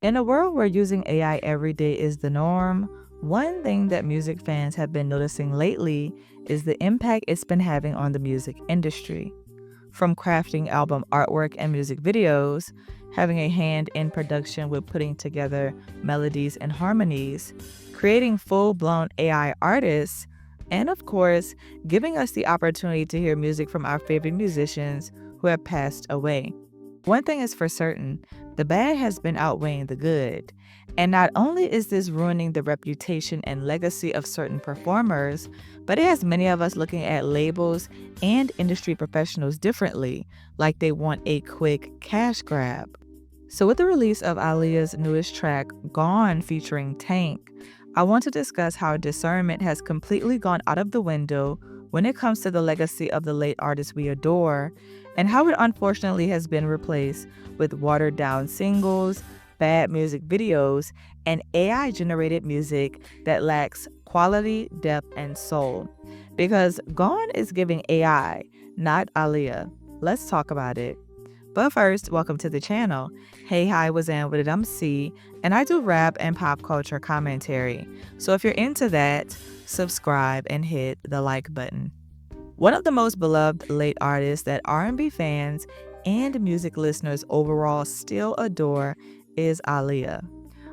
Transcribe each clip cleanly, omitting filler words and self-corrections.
In a world where using AI every day is the norm, one thing that music fans have been noticing lately is the impact it's been having on the music industry. From crafting album artwork and music videos, having a hand in production with putting together melodies and harmonies, creating full blown AI artists, and of course, giving us the opportunity to hear music from our favorite musicians who have passed away. One thing is for certain, the bad has been outweighing the good. And not only is this ruining the reputation and legacy of certain performers, but it has many of us looking at labels and industry professionals differently, like they want a quick cash grab. So, with the release of Aaliyah's newest track, Gone, featuring Tank, I want to discuss how discernment has completely gone out of the window when it comes to the legacy of the late artist we adore, and how it unfortunately has been replaced with watered down singles, bad music videos, and AI generated music that lacks quality, depth, and soul. Because Gone is giving AI, not Aaliyah. Let's talk about it. But first, welcome to the channel. Hey, hi, was Ann with it. I'm C, and I do rap and pop culture commentary. So if you're into that, subscribe and hit the like button. One of the most beloved late artists that R&B fans and music listeners overall still adore is Aaliyah.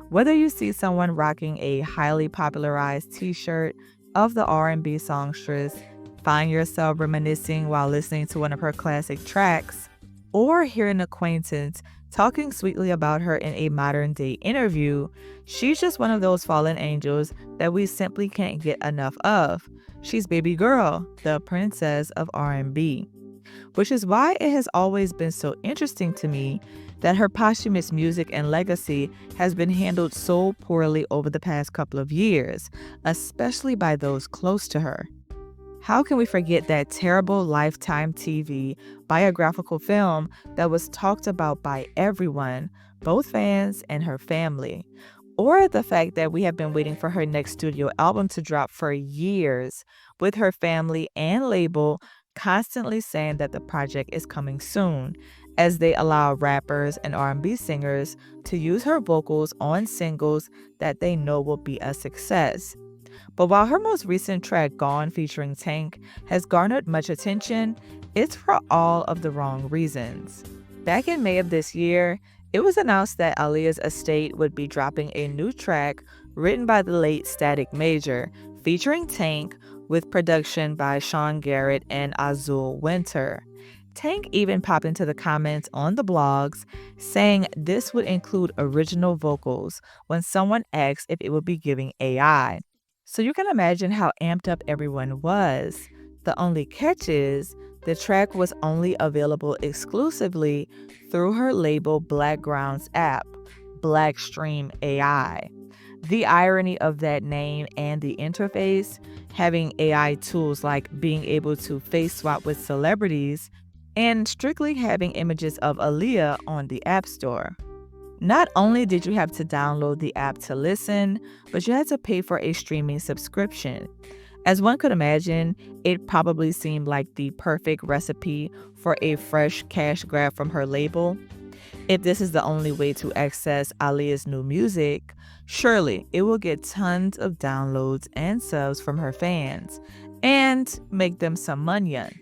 Whether you see someone rocking a highly popularized t-shirt of the R&B songstress, find yourself reminiscing while listening to one of her classic tracks, or hear an acquaintance talking sweetly about her in a modern day interview, she's just one of those fallen angels that we simply can't get enough of. She's baby girl, the princess of R&B, which is why it has always been so interesting to me that her posthumous music and legacy has been handled so poorly over the past couple of years, especially by those close to her. How can we forget that terrible Lifetime TV biographical film that was talked about by everyone, both fans and her family? Or the fact that we have been waiting for her next studio album to drop for years, with her family and label constantly saying that the project is coming soon, as they allow rappers and R&B singers to use her vocals on singles that they know will be a success. But while her most recent track, Gone, featuring Tank, has garnered much attention, it's for all of the wrong reasons. Back in May of this year, it was announced that Aaliyah's estate would be dropping a new track written by the late Static Major, featuring Tank, with production by Sean Garrett and Azul Winter. Tank even popped into the comments on the blogs saying this would include original vocals when someone asked if it would be giving AI. So you can imagine how amped up everyone was. The only catch is the track was only available exclusively through her label Blackground's app, Blackstream AI. The irony of that name and the interface, having AI tools like being able to face swap with celebrities and strictly having images of Aaliyah on the App Store. Not only did you have to download the app to listen, but you had to pay for a streaming subscription. As one could imagine, it probably seemed like the perfect recipe for a fresh cash grab from her label. If this is the only way to access Aaliyah's new music, surely it will get tons of downloads and subs from her fans and make them some money.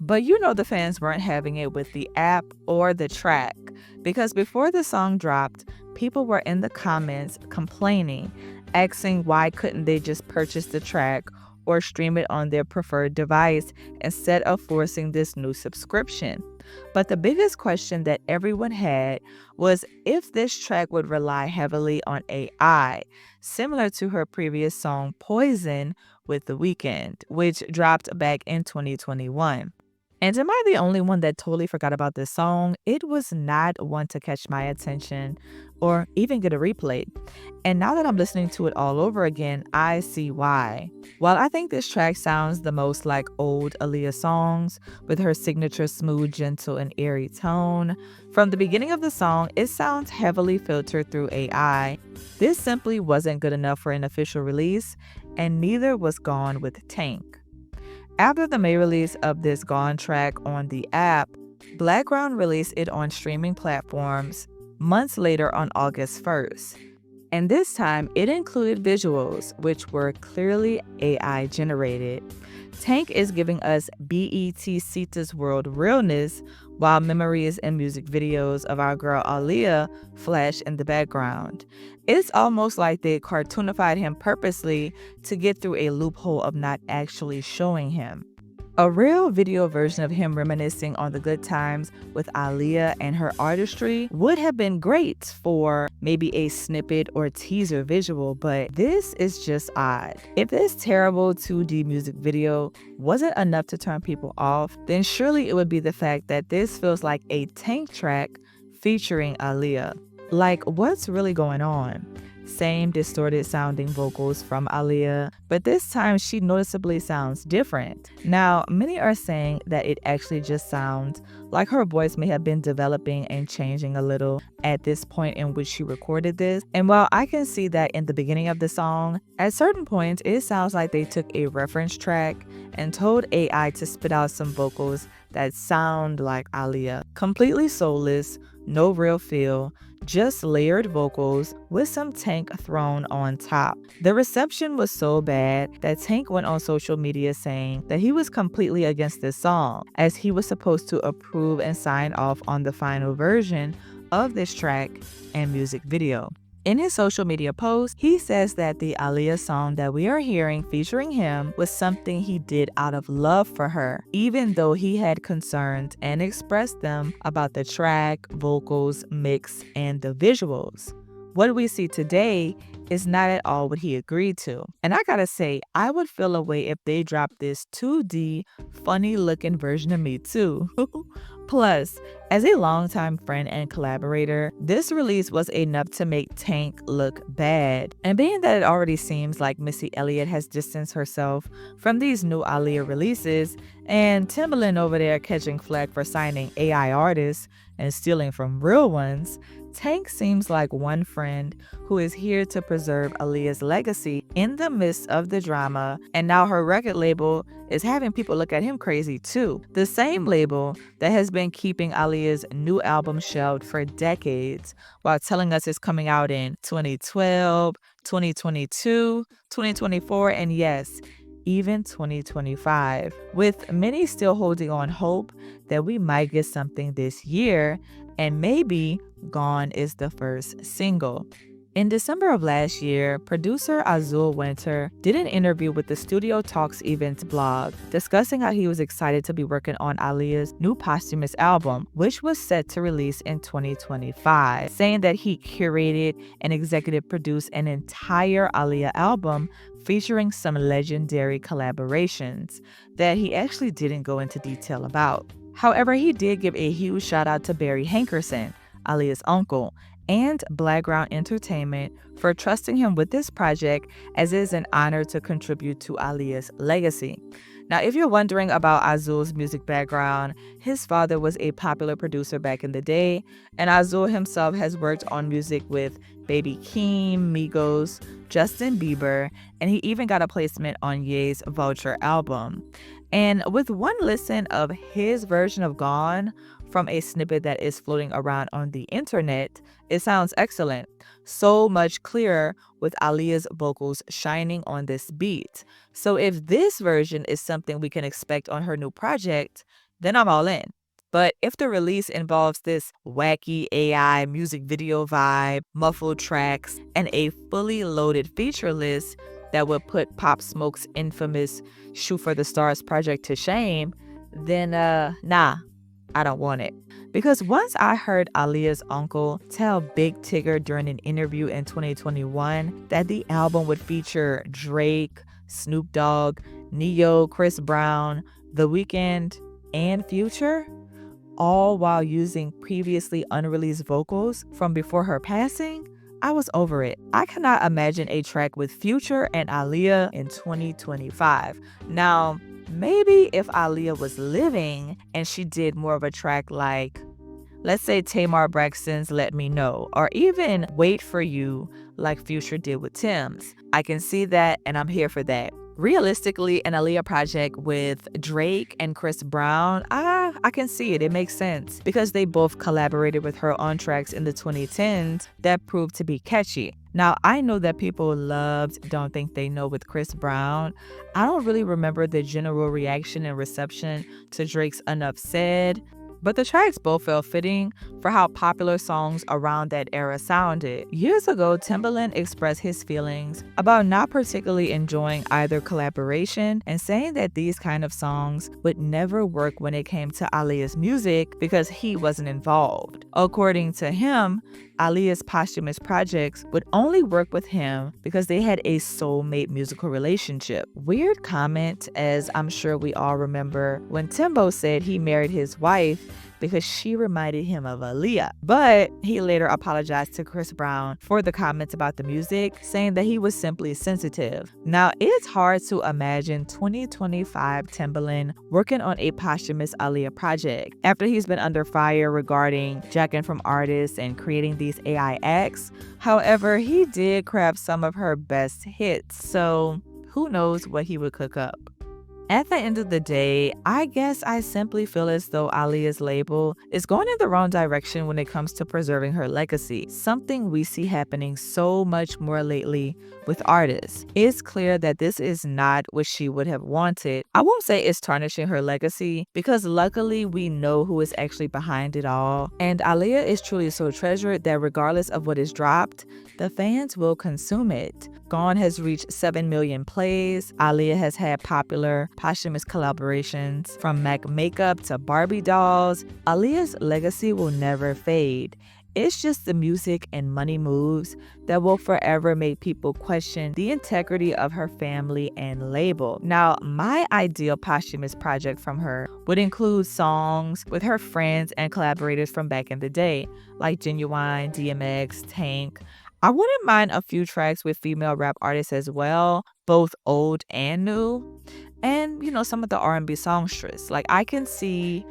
But you know the fans weren't having it with the app or the track, because before the song dropped, people were in the comments complaining, asking why couldn't they just purchase the track or stream it on their preferred device instead of forcing this new subscription. But the biggest question that everyone had was if this track would rely heavily on AI, similar to her previous song Poison with The Weeknd, which dropped back in 2021. And am I the only one that totally forgot about this song? It was not one to catch my attention or even get a replay. And now that I'm listening to it all over again, I see why. While I think this track sounds the most like old Aaliyah songs, with her signature smooth, gentle, and airy tone, from the beginning of the song, it sounds heavily filtered through AI. This simply wasn't good enough for an official release, and neither was Gone with Tank. After the May release of this Gone track on the app, Blackground released it on streaming platforms months later on August 1st. And this time, it included visuals, which were clearly AI generated. Tank is giving us BET Sita's world realness, while memories and music videos of our girl Aaliyah flash in the background. It's almost like they cartoonified him purposely to get through a loophole of not actually showing him. A real video version of him reminiscing on the good times with Aaliyah and her artistry would have been great for maybe a snippet or teaser visual, but this is just odd. If this terrible 2D music video wasn't enough to turn people off, then surely it would be the fact that this feels like a Tank track featuring Aaliyah. Like, what's really going on? Same distorted sounding vocals from Aaliyah, but this time she noticeably sounds different. Now, many are saying that it actually just sounds like her voice may have been developing and changing a little at this point in which she recorded this. And while I can see that in the beginning of the song, at certain points it sounds like they took a reference track and told AI to spit out some vocals that sound like Aaliyah. Completely soulless, no real feel, just layered vocals with some Tank thrown on top. The reception was so bad that Tank went on social media saying that he was completely against this song, as he was supposed to approve and sign off on the final version of this track and music video. In his social media post, he says that the Aaliyah song that we are hearing featuring him was something he did out of love for her, even though he had concerns and expressed them about the track, vocals, mix, and the visuals. What we see today is not at all what he agreed to. And I gotta say, I would feel a way if they dropped this 2D, funny looking version of me too. Plus, as a longtime friend and collaborator, this release was enough to make Tank look bad. And being that it already seems like Missy Elliott has distanced herself from these new Aaliyah releases, and Timbaland over there catching flack for signing AI artists and stealing from real ones, Tank seems like one friend who is here to preserve Aaliyah's legacy in the midst of the drama, and now her record label is having people look at him crazy too. The same label that has been keeping Aaliyah's new album shelved for decades while telling us it's coming out in 2012, 2022, 2024, and yes, even 2025, with many still holding on hope that we might get something this year, and maybe Gone is the first single. In December of last year, producer Azul Winter did an interview with the Studio Talks Events blog, discussing how he was excited to be working on Aaliyah's new posthumous album, which was set to release in 2025, saying that he curated and executive produced an entire Aaliyah album featuring some legendary collaborations that he actually didn't go into detail about. However, he did give a huge shout out to Barry Hankerson, Aaliyah's uncle, and Blackground Entertainment for trusting him with this project, as it is an honor to contribute to Aaliyah's legacy. Now, if you're wondering about Azul's music background, his father was a popular producer back in the day, and Azul himself has worked on music with Baby Keem, Migos, Justin Bieber, and he even got a placement on Ye's Vulture album. And with one listen of his version of Gone from a snippet that is floating around on the internet, it sounds excellent. So much clearer with Aaliyah's vocals shining on this beat. So if this version is something we can expect on her new project, then I'm all in. But if the release involves this wacky AI music video vibe, muffled tracks, and a fully loaded feature list that would put Pop Smoke's infamous Shoot for the Stars project to shame, then nah, I don't want it. Because once I heard Aaliyah's uncle tell Big Tigger during an interview in 2021 that the album would feature Drake, Snoop Dogg, Neo, Chris Brown, The Weeknd, and Future, all while using previously unreleased vocals from before her passing, I was over it. I cannot imagine a track with Future and Aaliyah in 2025. Now, maybe if Aaliyah was living and she did more of a track like, let's say Tamar Braxton's Let Me Know, or even Wait For You like Future did with Tim's, I can see that and I'm here for that. Realistically, an Aaliyah project with Drake and Chris Brown, I I can see it. It makes sense because they both collaborated with her on tracks in the 2010s that proved to be catchy. Now, I know that people loved Don't Think They Know with Chris Brown. I don't really remember the general reaction and reception to Drake's Enough Said, but the tracks both felt fitting for how popular songs around that era sounded. Years ago, Timbaland expressed his feelings about not particularly enjoying either collaboration and saying that these kind of songs would never work when it came to Aaliyah's music because he wasn't involved. According to him, Aaliyah's posthumous projects would only work with him because they had a soulmate musical relationship. Weird comment, as I'm sure we all remember when Timbo said he married his wife because she reminded him of Aaliyah. But he later apologized to Chris Brown for the comments about the music, saying that he was simply sensitive. Now, it's hard to imagine 2025 Timbaland working on a posthumous Aaliyah project after he's been under fire regarding jacking from artists and creating these AI acts. However, he did craft some of her best hits, so who knows what he would cook up. At the end of the day, I guess I simply feel as though Aaliyah's label is going in the wrong direction when it comes to preserving her legacy, something we see happening so much more lately with artists. It's clear that this is not what she would have wanted. I won't say it's tarnishing her legacy because luckily we know who is actually behind it all. And Aaliyah is truly so treasured that regardless of what is dropped, the fans will consume it. Gone has reached 7 million plays. Aaliyah has had popular posthumous collaborations from MAC makeup to Barbie dolls. Aaliyah's legacy will never fade. It's just the music and money moves that will forever make people question the integrity of her family and label. Now, my ideal posthumous project from her would include songs with her friends and collaborators from back in the day, like Genuine, DMX, Tank. I wouldn't mind a few tracks with female rap artists as well, both old and new. And, some of the R&B songstress. Like, I can see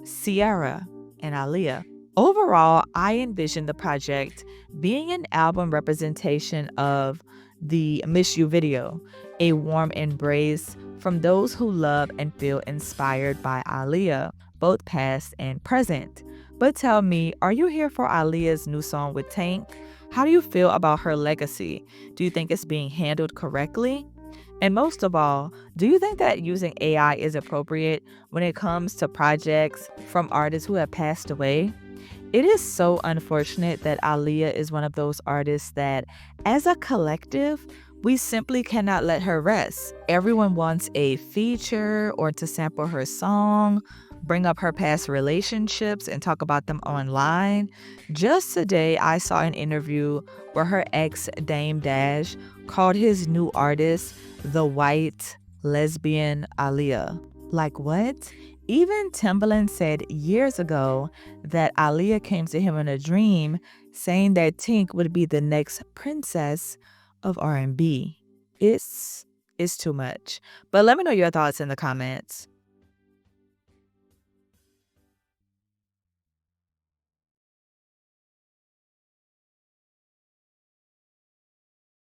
Ciara and Aaliyah. Overall, I envision the project being an album representation of the Miss You video, a warm embrace from those who love and feel inspired by Aaliyah, both past and present. But tell me, are you here for Aaliyah's new song with Tank? How do you feel about her legacy? Do you think it's being handled correctly? And most of all, do you think that using AI is appropriate when it comes to projects from artists who have passed away? It is so unfortunate that Aaliyah is one of those artists that, as a collective, we simply cannot let her rest. Everyone wants a feature or to sample her song, bring up her past relationships and talk about them online. Just today, I saw an interview where her ex, Dame Dash, called his new artist the white lesbian Aaliyah. Like what? Even Timbaland said years ago that Aaliyah came to him in a dream saying that Tink would be the next princess of R&B. It's too much. But let me know your thoughts in the comments.